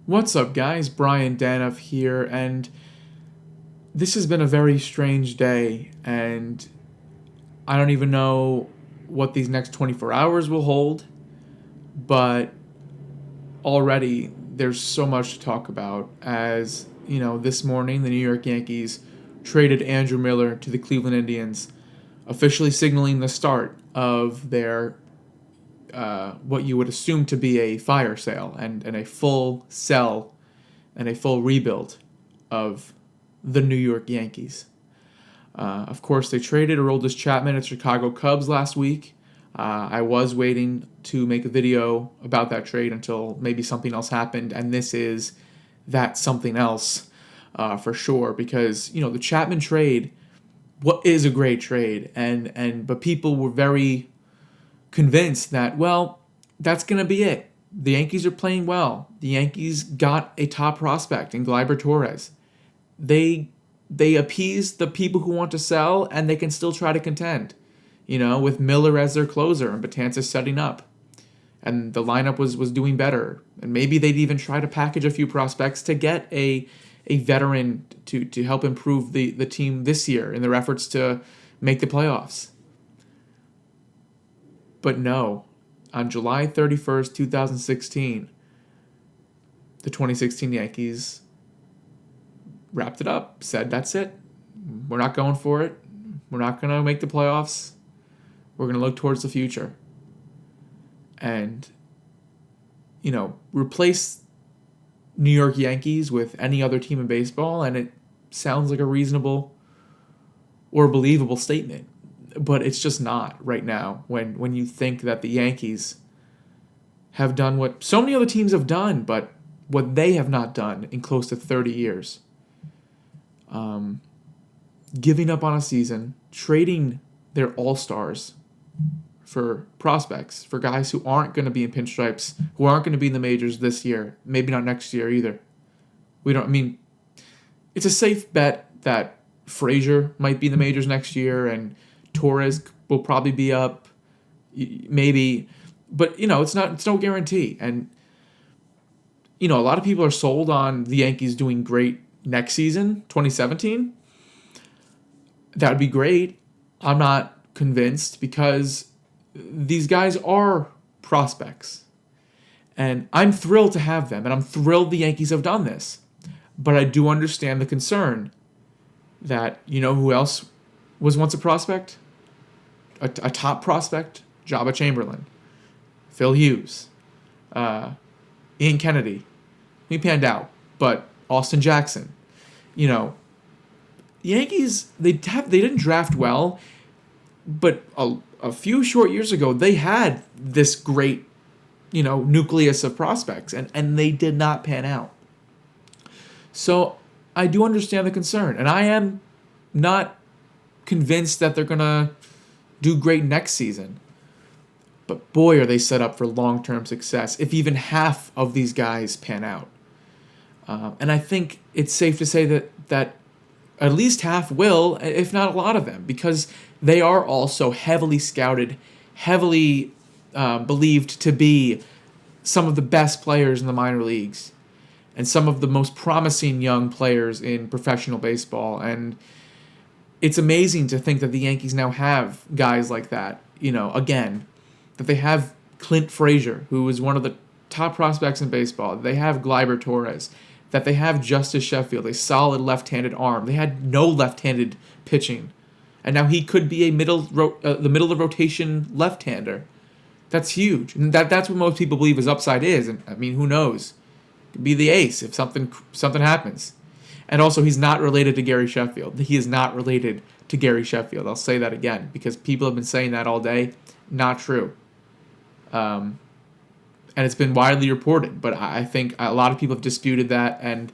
What's up, guys? Brian Danoff here, and this has been a very strange day, and I don't even know what these next 24 hours will hold, but already there's so much to talk about. As you know, this morning the New York Yankees traded Andrew Miller to the Cleveland Indians, officially signaling the start of their what you would assume to be a fire sale and a full sell and a full rebuild of the New York Yankees. Of course, they traded Aroldis Chapman at Chicago Cubs last week. I was waiting to make a video about that trade until maybe something else happened, and this is that something else for sure. Because the Chapman trade, what is a great trade, but people were very convinced that that's gonna be it. The Yankees are playing well. The Yankees got a top prospect in Gleyber Torres. They appease the people who want to sell, and they can still try to contend. With Miller as their closer and Betances setting up, and the lineup was doing better. And maybe they'd even try to package a few prospects to get a veteran to help improve the team this year in their efforts to make the playoffs. But no, on July 31st, 2016, the 2016 Yankees wrapped it up, said that's it. We're not going for it. We're not going to make the playoffs. We're going to look towards the future. And, replace New York Yankees with any other team in baseball, and it sounds like a reasonable or believable statement. But it's just not right now when you think that the Yankees have done what so many other teams have done, but what they have not done in close to 30 years. Giving up on a season, trading their all-stars for prospects, for guys who aren't going to be in pinstripes, who aren't going to be in the majors this year, maybe not next year either. It's a safe bet that Frazier might be in the majors next year, and Torres will probably be up, maybe, but it's no guarantee. And a lot of people are sold on the Yankees doing great next season, 2017. That would be great. I'm not convinced because these guys are prospects, and I'm thrilled to have them, and I'm thrilled the Yankees have done this. But I do understand the concern that who else was once a prospect? A top prospect, Jabba Chamberlain, Phil Hughes, Ian Kennedy. He panned out, but Austin Jackson. The Yankees, they didn't draft well, but a few short years ago they had this great nucleus of prospects, and they did not pan out. So I do understand the concern, and I am not convinced that they're gonna do great next season. But boy, are they set up for long-term success if even half of these guys pan out. And I think it's safe to say that at least half will, if not a lot of them, because they are also heavily scouted, heavily believed to be some of the best players in the minor leagues and some of the most promising young players in professional baseball. And it's amazing to think that the Yankees now have guys like that, again, that they have Clint Frazier, who is one of the top prospects in baseball. They have Gleyber Torres, that they have Justice Sheffield, a solid left-handed arm. They had no left-handed pitching, and now he could be the middle of rotation left-hander. That's huge, and that's what most people believe his upside is. And who knows? Could be the ace if something happens. And also, he's not related to Gary Sheffield. He is not related to Gary Sheffield. I'll say that again because people have been saying that all day. Not true. And it's been widely reported, but I think a lot of people have disputed that, and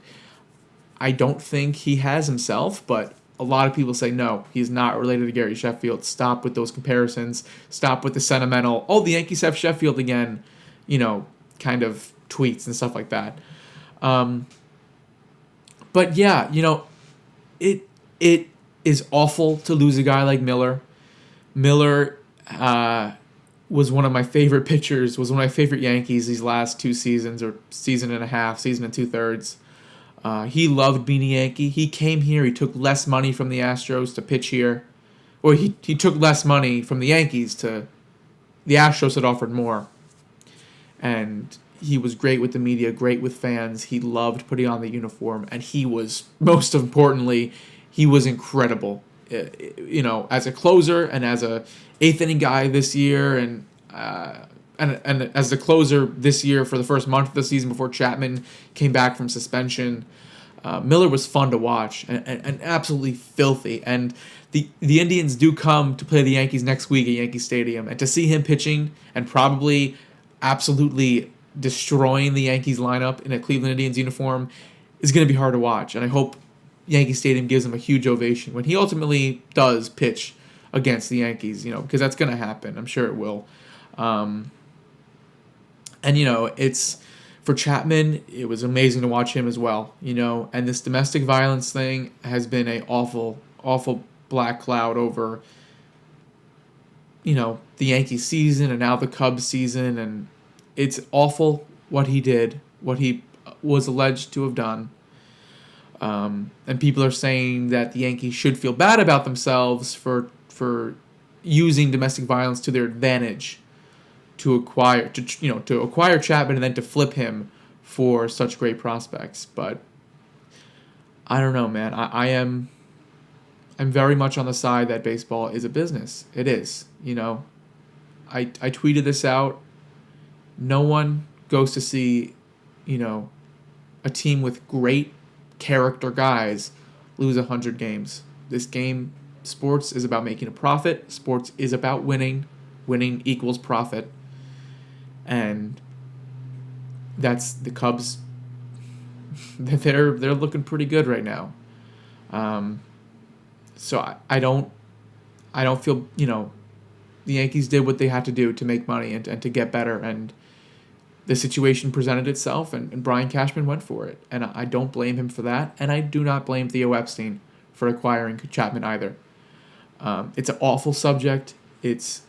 I don't think he has himself, but a lot of people say no, he's not related to Gary Sheffield. Stop with those comparisons. Stop with the sentimental, the Yankees have Sheffield again, kind of tweets and stuff like that. But yeah, it is awful to lose a guy like Miller. Miller was one of my favorite pitchers, was one of my favorite Yankees these last 2 seasons, or season and a half, season and 2/3. He loved being a Yankee. He came here. He took less money from the Astros to pitch here. Or he took less money from the Yankees to the Astros had offered more. And he was great with the media, great with fans. He loved putting on the uniform. And he was, most importantly, he was incredible. As a closer and as a eighth inning guy this year, and as the closer this year for the first month of the season before Chapman came back from suspension, Miller was fun to watch and absolutely filthy. And the Indians do come to play the Yankees next week at Yankee Stadium, and to see him pitching and probably absolutely destroying the Yankees lineup in a Cleveland Indians uniform is going to be hard to watch. And I hope Yankee Stadium gives him a huge ovation when he ultimately does pitch against the Yankees, because that's going to happen. I'm sure it will. It's for Chapman, it was amazing to watch him as well, and this domestic violence thing has been a awful, awful black cloud over, the Yankees season and now the Cubs season, and it's awful what he did, what he was alleged to have done. And people are saying that the Yankees should feel bad about themselves for using domestic violence to their advantage to acquire Chapman and then to flip him for such great prospects. But I don't know, man. I'm very much on the side that baseball is a business. It is. I tweeted this out. No one goes to see, a team with great character guys lose 100 games. This game, sports is about making a profit. Sports is about winning. Winning equals profit. And that's the Cubs. They're looking pretty good right now. So I don't feel, the Yankees did what they had to do to make money and to get better, and the situation presented itself, and Brian Cashman went for it. And I don't blame him for that, and I do not blame Theo Epstein for acquiring Chapman either. It's an awful subject. It's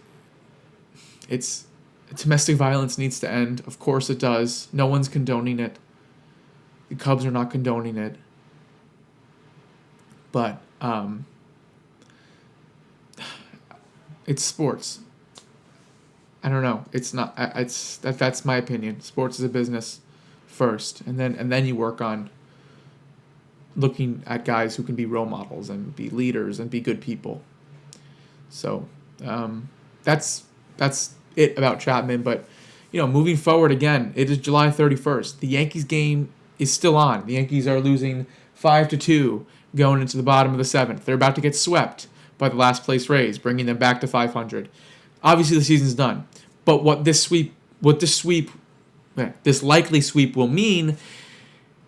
domestic violence needs to end. Of course it does. No one's condoning it. The Cubs are not condoning it. But it's sports. I don't know. It's not. That's my opinion. Sports is a business first, and then you work on looking at guys who can be role models and be leaders and be good people. So that's it about Chapman. But moving forward again, it is July 31st. The Yankees game is still on. The Yankees are losing 5-2 going into the bottom of the 7th. They're about to get swept by the last place Rays, bringing them back to 500. Obviously, the season's done. But what this likely sweep will mean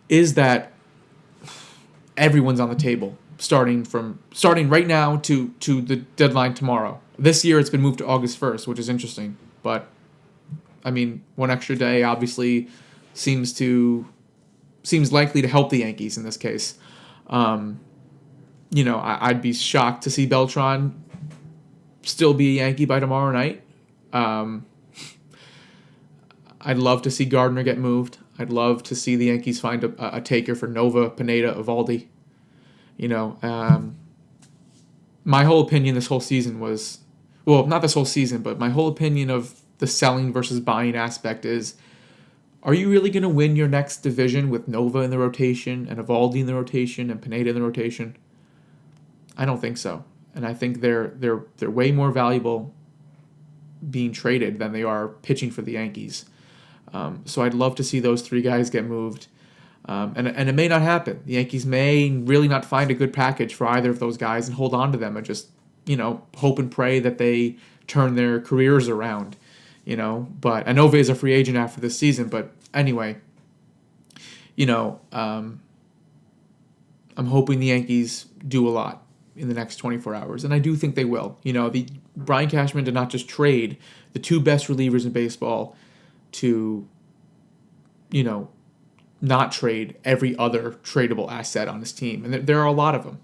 is that everyone's on the table, starting right now to the deadline tomorrow. This year, it's been moved to August 1st, which is interesting. But I mean, one extra day obviously seems likely to help the Yankees in this case. I'd be shocked to see Beltran still be a Yankee by tomorrow night. I'd love to see Gardner get moved. I'd love to see the Yankees find a taker for Nova, Pineda, Eovaldi. My whole opinion this whole season was, well, not this whole season, but my whole opinion of the selling versus buying aspect is, are you really going to win your next division with Nova in the rotation and Eovaldi in the rotation and Pineda in the rotation? I don't think so. And I think they're way more valuable being traded than they are pitching for the Yankees. So I'd love to see those three guys get moved. And it may not happen. The Yankees may really not find a good package for either of those guys and hold on to them and just, hope and pray that they turn their careers around, But Nova is a free agent after this season. But anyway, I'm hoping the Yankees do a lot in the next 24 hours, and I do think they will. The Brian Cashman did not just trade the two best relievers in baseball to, not trade every other tradable asset on his team, and there are a lot of them.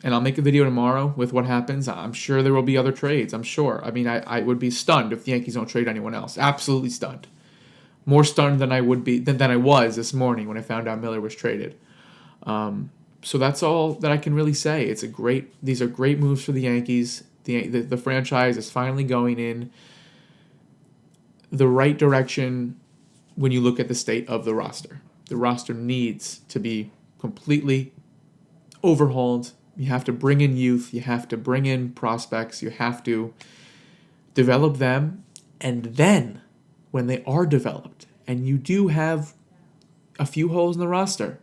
and I'll make a video tomorrow with what happens. I'm sure there will be other trades. I'm sure. I mean, I would be stunned if the Yankees don't trade anyone else. Absolutely stunned. More stunned than I would be than I was this morning when I found out Miller was traded. So that's all that I can really say. These are great moves for the Yankees. The franchise is finally going in the right direction when you look at the state of the roster. The roster needs to be completely overhauled. You have to bring in youth. You have to bring in prospects. You have to develop them. And then, when they are developed, and you do have a few holes in the roster,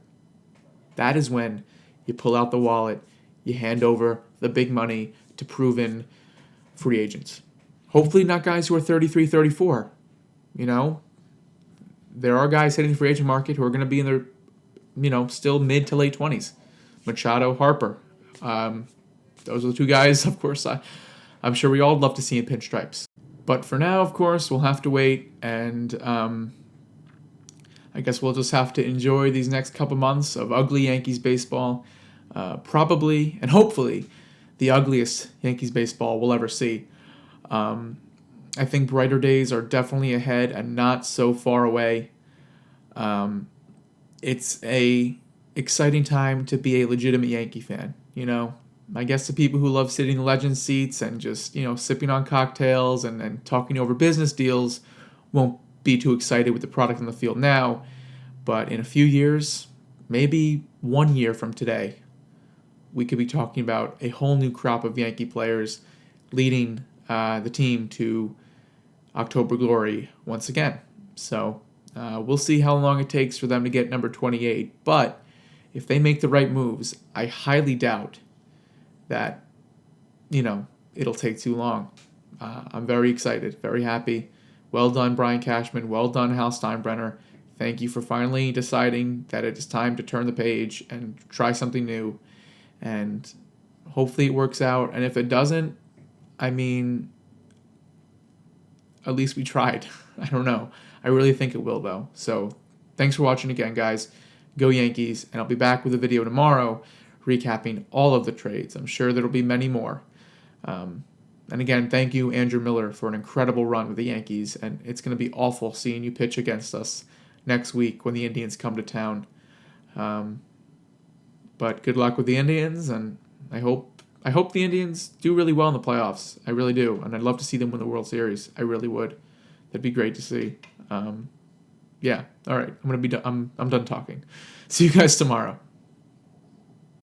that is when you pull out the wallet, you hand over the big money to proven free agents. Hopefully not guys who are 33, 34. You know, there are guys hitting the free agent market who are going to be in their, still mid to late 20s. Machado, Harper. Those are the two guys, of course, I'm sure we all love to see in pinstripes. But for now, of course, we'll have to wait, and I guess we'll just have to enjoy these next couple months of ugly Yankees baseball. Probably, and hopefully, the ugliest Yankees baseball we'll ever see. I think brighter days are definitely ahead and not so far away. It's a exciting time to be a legitimate Yankee fan. I guess the people who love sitting in legend seats and just, sipping on cocktails and talking over business deals won't be too excited with the product on the field now. But in a few years, maybe 1 year from today, we could be talking about a whole new crop of Yankee players leading the team to October glory once again. So we'll see how long it takes for them to get number 28. But if they make the right moves, I highly doubt that, it'll take too long. I'm very excited, very happy. Well done, Brian Cashman. Well done, Hal Steinbrenner. Thank you for finally deciding that it is time to turn the page and try something new. And hopefully it works out. And if it doesn't, I mean, at least we tried. I don't know. I really think it will, though. So thanks for watching again, guys. Go Yankees. And I'll be back with a video tomorrow recapping all of the trades. I'm sure there'll be many more. And again, thank you, Andrew Miller, for an incredible run with the Yankees. And it's going to be awful seeing you pitch against us next week when the Indians come to town. But good luck with the Indians, and I hope the Indians do really well in the playoffs. I really do, and I'd love to see them win the World Series. I really would. That'd be great to see. Yeah. All right. I'm done talking. See you guys tomorrow.